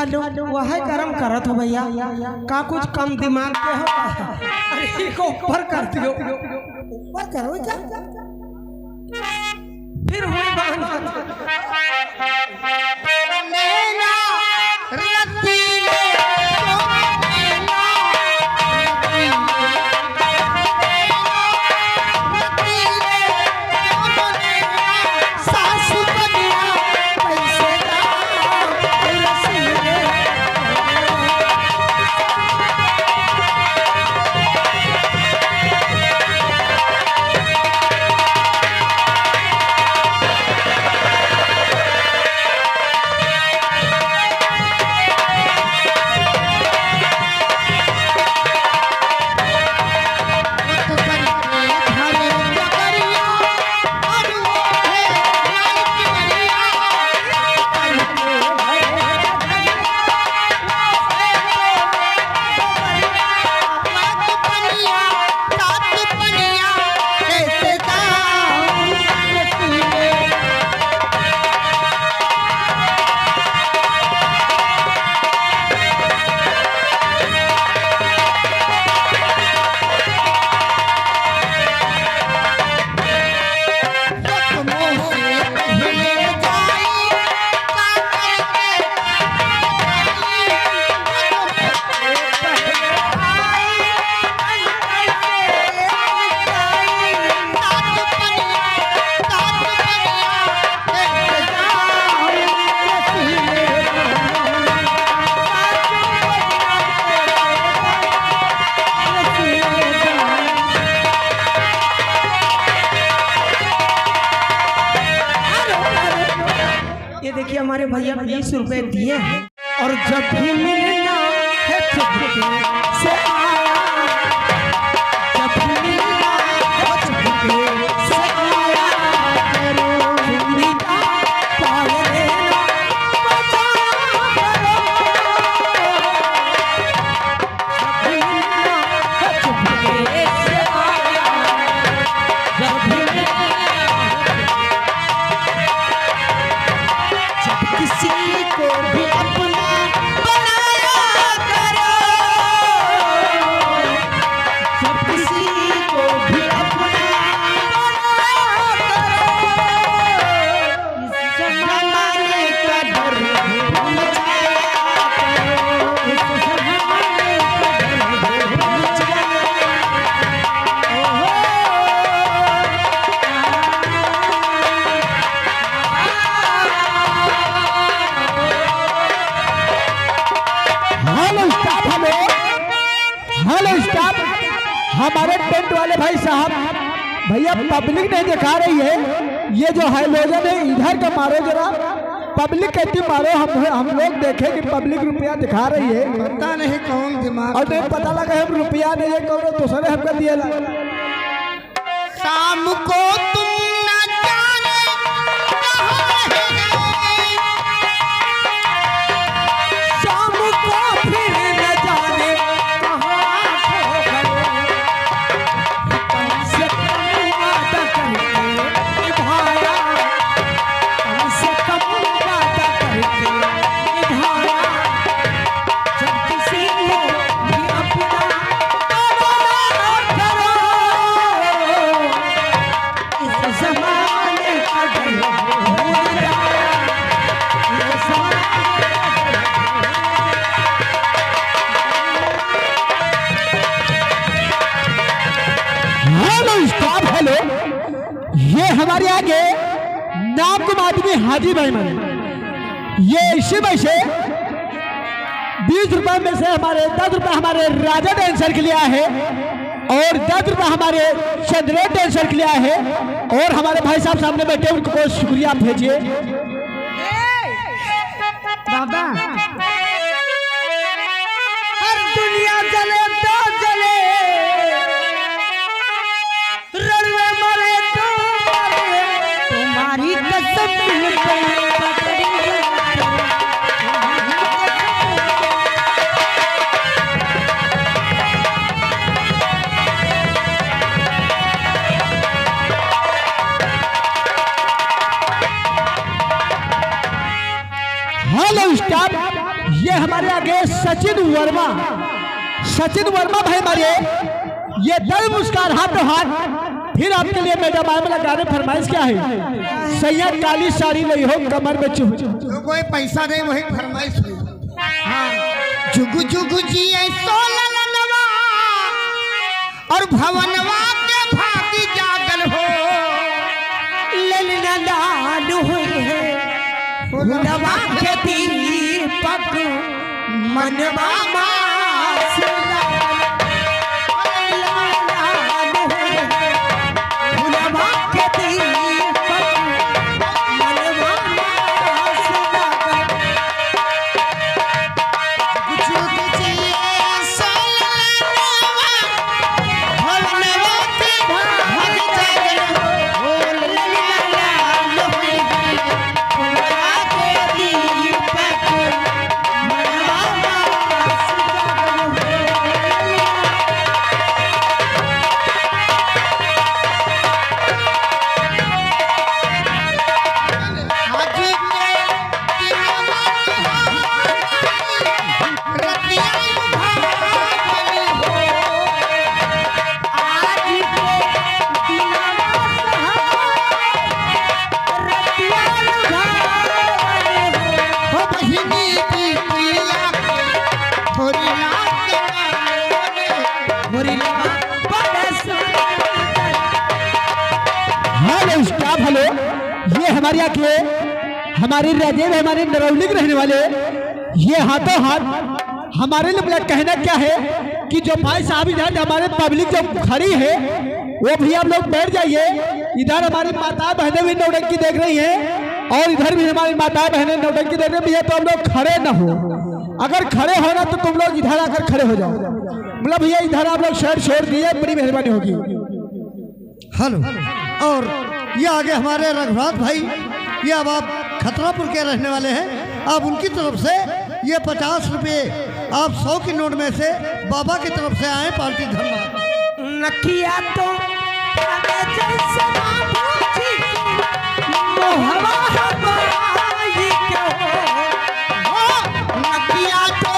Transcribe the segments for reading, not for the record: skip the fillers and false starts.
Hello वह गरम करत हो भैया का कुछ कम दिमाग के हो। अरे को ऊपर कर दियो ऊपर करो क्या फिर हुई बात देखिए हमारे भैया 20 रुपए दिए हैं और जब भी मिलना है चुपके से आया जब भी मिलना है चुपके से आया करो जिंदगी का पाल लेना बचा करो जब भी मिलना है चुपके से आया जब भी किसी को भी अपना बनाया करो सब किसी को भी अपना बनाया करो इस जमाने का डर भूल जाया करो इस जमाने का डर भूल जाया हेलो स्टाफ हमारे टेंट वाले भाई साहब भैया पब्लिक नहीं दिखा रही है ये जो हाइलोजन है इधर का मारो जरा पब्लिक कहती मारो हम लोग देखे कि पब्लिक रुपया दिखा रही है पता नहीं कौन दिमाग और नहीं पता लगा हम रुपया नहीं है कौन दूसरे हमको दिए शाम को तुम न जाने शाम को फिर न जाने ये हमारे आगे नाम आदमी हाजी भाई मन ये इसी में से 20 रुपए में से हमारे 10 रुपए हमारे राजा डांसर के लिए है और 10 रुपए हमारे चंद्रे डांसर के लिए है और हमारे भाई साहब सामने बैठे उनको बहुत शुक्रिया आप भेजिए बाबा हर दुनिया जले तो जले रणवे मरे तो मरे तुम्हारी कसम मिल गई हेलो स्टाफ हमारे आगे सचिन वर्मा भाई हमारे, ये दल मुस्कान हाथ तो हाथ। फिर आपके लिए मैडम आए वाला गाने फरमाइश क्या है? सैया काली साड़ी नहीं हो कमर में चुभ तो कोई पैसा नहीं वही फरमाइश हुई। जुगु जुगु जी सोलनवा और भवनवा के भागी जागल हो। ललना लाल हुई है फुलवा के दीपक मनवा मास लाल। लाल हुई है फुलवा के दीपक मनवा मास लाल। जुगु जी सोलनवा भवनवा के भागी जागल हो। ललना लाल हुई है फुलवा के दीपक मनवा मास हाजी के दीवाना रतिया भागली हो। आज के दिनवा रतिया लुभावले हो बहिनी की प्रिया के थोड़ी रात गाने। मोरी लबा बड़ा सुंदर। हेलो स्टाफ, हेलो, ये हमारे यहाँ के हमारे राजेव हमारे नरौली के रहने वाले, ये हाथों हाथ हमारे लिए बोला कहना क्या है कि जो भाई साहब इधर हमारे पब्लिक जो खड़ी है वो भी आप लोग बैठ जाइए। इधर हमारी माता बहनें भी नौटंकी देख रही हैं और इधर भी हमारी माता बहनें नौटंकी देख रही है, तो हम लोग खड़े न हो। अगर खड़े होना तो तुम लोग इधर आकर खड़े हो जाओ। मतलब भैया इधर आप लोग शर्ट छोड़ दिए, बड़ी मेहरबानी होगी। हेलो, और ये आगे हमारे रघुनाथ भाई, ये अब आप खतरापुर के रहने वाले हैं। आप उनकी तरफ से ये 50 रुपये आप 100 की नोट में से बाबा की तरफ से आए पार्टी धन्यवाद। नकिया तो तारे जैसे बाबूजी की मोहवा हवाई के हो। नकिया तो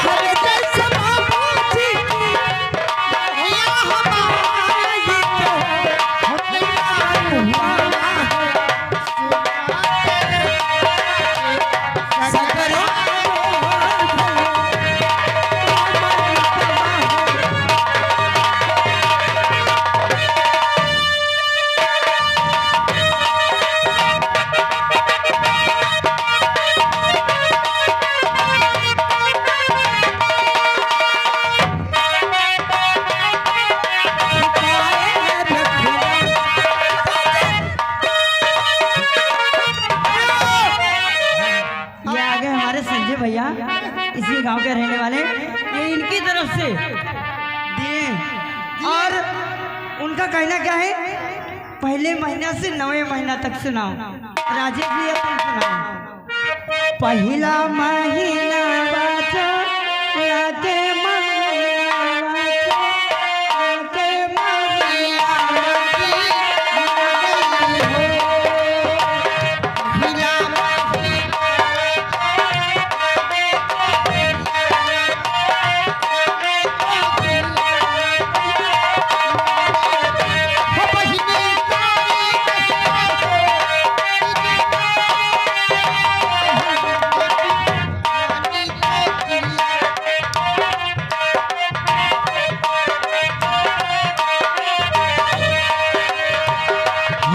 तारे जैसे बाबूजी की मोहवा हवाई के हो। सकरो ये आगे हमारे संजय भैया इसी गांव के रहने वाले, ये इनकी तरफ से दिए। और उनका कहना क्या है, पहले महीना से 9वें महीना तक सुनाओ। राजेश जी अपन सुनाओ। पहला महीना बाजो लागे महीना बाजो लागे महीना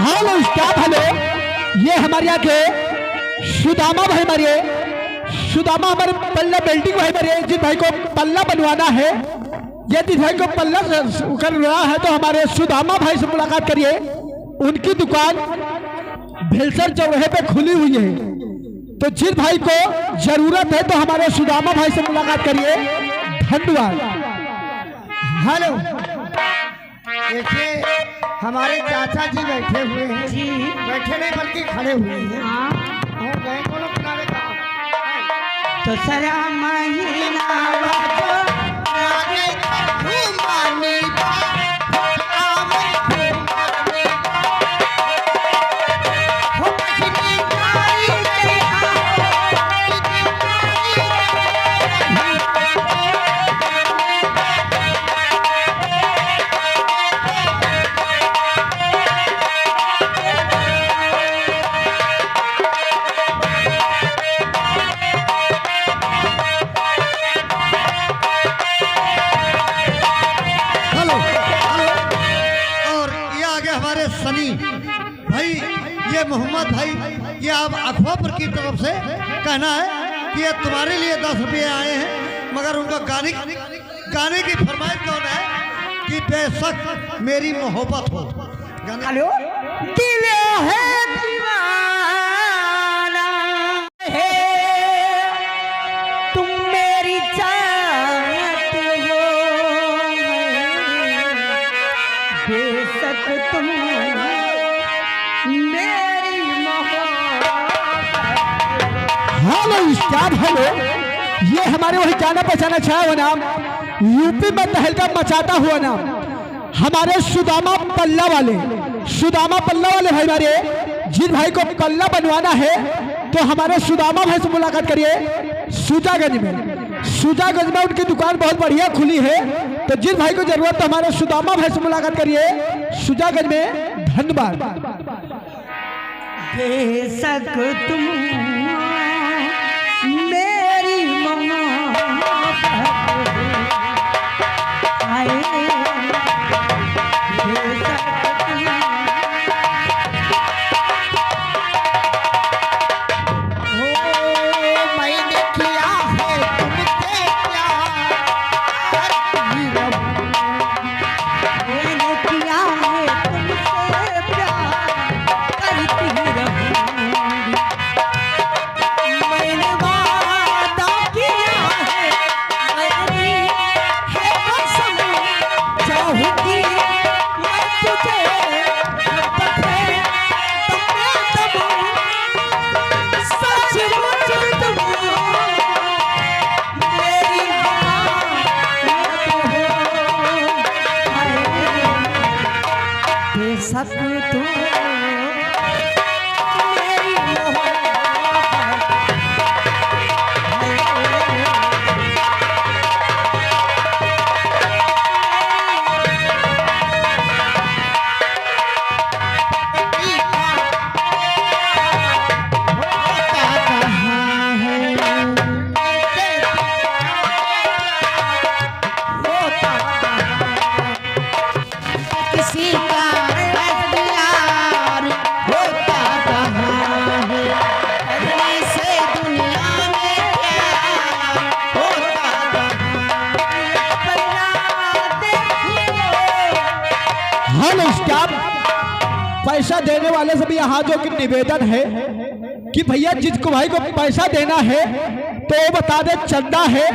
हेलो स्टाफ, हेलो, ये हमारे यहाँ के सुदामा भाई हमारे, सुदामा हमारे पल्ला बिल्डिंग भाई हमारे, जिस भाई को पल्ला बनवाना है, यदि भाई को पल्ला कर रहा है तो हमारे सुदामा भाई से मुलाकात करिए। उनकी दुकान भेलसर चौराहे पे खुली हुई है, तो जिस भाई को जरूरत है तो हमारे सुदामा भाई से मुलाकात करिए। धन्यवाद। हेलो, देखिए हमारे चाचा जी बैठे हुए हैं जी। बैठे नहीं बल्कि खड़े हुए हैं। हाँ, हो गए कोनो किनारे का। तो सरा महीना बाजो आगे घुमानी बा, आवे घुमानी बा। हो बहिनी गाई के आओ, बहिनी गाई के मोहम्मद भाई, ये आप अखबार की तरफ से कहना है कि ये तुम्हारे लिए 10 रुपये आए हैं, मगर उनका गाने की फरमाइश कौन है कि बेशक मेरी मोहब्बत हो। हेलो, दिल है दीवाना है, तुम मेरी चाहत हो, बेशक तुम मेरी मोहब्बत। हेलो स्टाफ, हेलो, ये हमारे वही जाना पहचाना छाया हुआ नाम, यूपी में तहलका मचाता हुआ नाम, हमारे सुदामा पल्ला वाले भाई हमारे, जिन भाई को पल्ला बनवाना है तो हमारे सुदामा भाई से मुलाकात करिए सुजागंज में उनकी दुकान बहुत बढ़िया खुली है। तो जिन भाई को जरूरत है हमारे सुदामा भाई से मुलाकात करिए सुजागंज में। धन्यवाद। बेशक तुम मेरी मोहब्बत आए, बेशक मैंने किया है तुमसे प्यार, मैंने किया है तुमसे प्यार, करती रहूंगी। मैंने वादा किया है, मेरी है कसम, चाहूंगी मैं तुझे जब तक है तब मैं सचमुच तुम मेरी मोहब्बत हो। बेशक तुम मेरी मोहब्बत किसी का प्यार होता कहाँ है, करने से दुनिया में प्यार होता कहाँ है। हेलो स्टाफ, पैसा देने वाले से भी यहाँ जो कि निवेदन है कि भैया जिसको भाई को पैसा देना है तो वो बता दे चंदा है,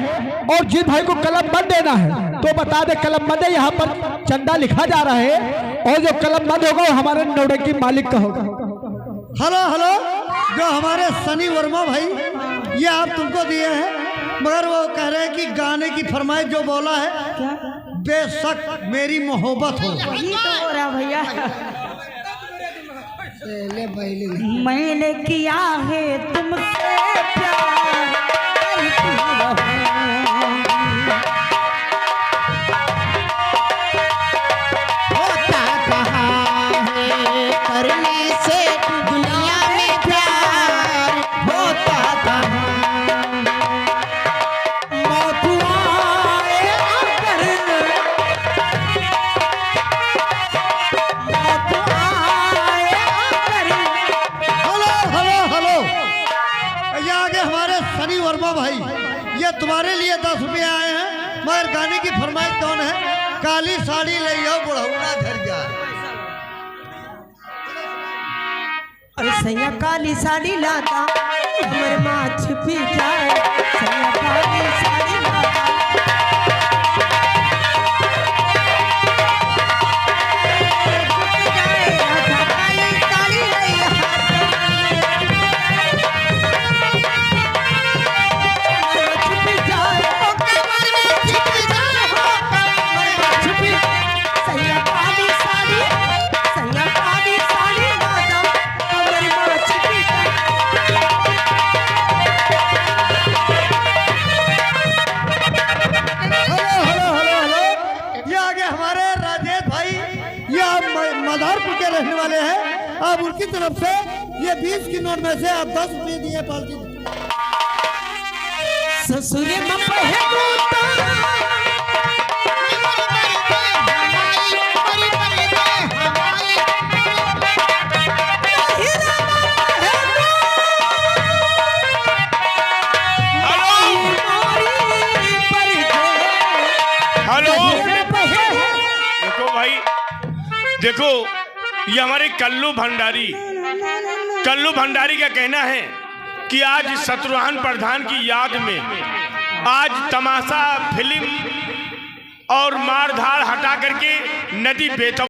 और जिस भाई को कलम बंद देना है तो बता दे कलम बंद है, यहाँ पर चंदा लिखा जा रहा है, और जो कलम बंद होगा वो हमारे नौटंकी मालिक का होगा। हेलो, जो हमारे सनी वर्मा भाई, ये आप तुमको दिए हैं, मगर वो कह रहे हैं कि गाने की फरमाइश जो बोला है बेशक मेरी मोहब्बत हो। वही तो हो रहा भैया। मैंने किया है तुमसे प्यार, करती रहूंगी। होता कहाँ है, करने से दुनिया में प्यार होता कहाँ। मौत आए आकर, मौत आए आकर। हेलो, ये आगे हमारे सनी वर्मा भाई, ये तुम्हारे लिए 10 रुपये आए हैं, मगर गाने की फरमाइश कौन है? काली साड़ी ले आओ बुढ़ौना घर जा। अरे सैया काली साड़ी लाता, हमर माँ छिपी जाए, सैया काली साड़ी लाता। छिप जाए, आधा काली साड़ी लई हाथ में। छिप जाए, ओ कमर में छिप जाए, हो कमर में छिपी। सैया काली साड़ी, सैया काली साड़ी लाता, हमर माँ छिपी जाए। हेलो, ये आगे हमारे राजेश भाई, ये आप मदारपुर के रहने वाले हैं, आप उनकी तरफ से ये 20 की नोट में से आप 10 रुपये दिए पालती। ससुर में पहलूता, हमारी भाई देखो, ये हमारे कल्लू भंडारी का कहना है कि आज शत्रुघ्न प्रधान की याद में आज तमाशा फिल्म और मार धाड़ हटा करके नदी बेतवा